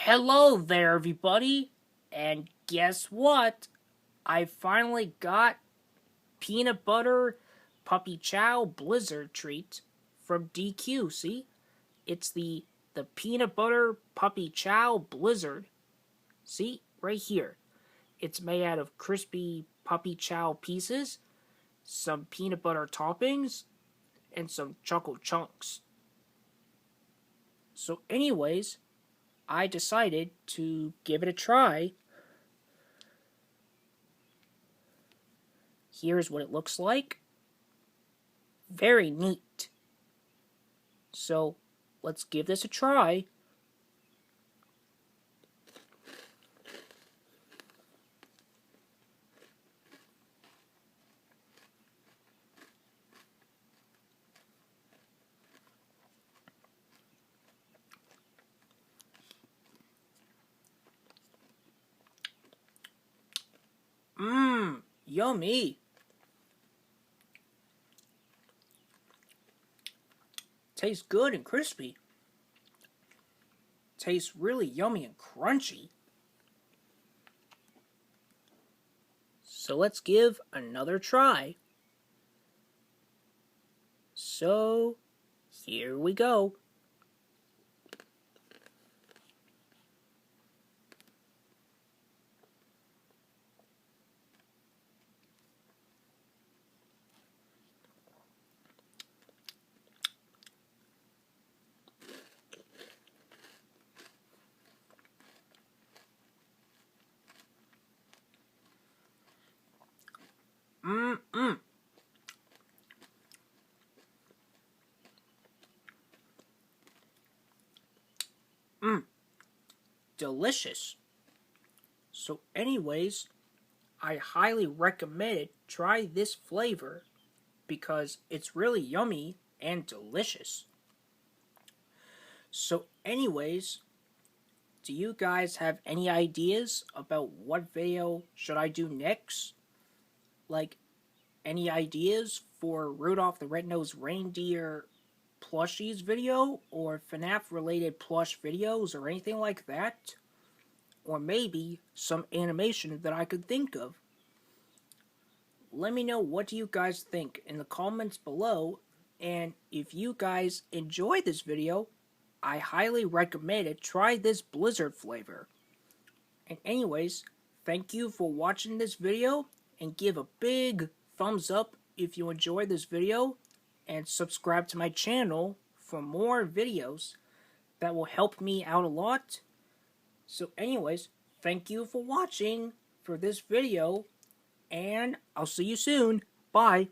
Hello there, everybody. And guess what? I finally got Peanut Butter Puppy Chow Blizzard treat from DQ. See? It's the Peanut Butter Puppy Chow Blizzard. See? Right here. It's made out of crispy puppy chow pieces, some peanut butter toppings, and some chocolate chunks. So anyways, I decided to give it a try. Here's what it looks like. Very neat. So let's give this a try. Mmm, yummy. Tastes good and crispy. Tastes really yummy and crunchy. So let's give another try. So here we go. Mmm. Mmm. Delicious. So anyways, I highly recommend it. Try this flavor because it's really yummy and delicious. So anyways, do you guys have any ideas about what video should I do next? Like, any ideas for Rudolph the Red-Nosed Reindeer plushies video, or FNAF related plush videos, or anything like that? Or maybe some animation that I could think of. Let me know what do you guys think in the comments below, and if you guys enjoy this video, I highly recommend it. Try this Blizzard flavor. And anyways, thank you for watching this video, and give a big thumbs up if you enjoyed this video, and subscribe to my channel for more videos. That will help me out a lot. So anyways, thank you for watching for this video, and I'll see you soon. Bye.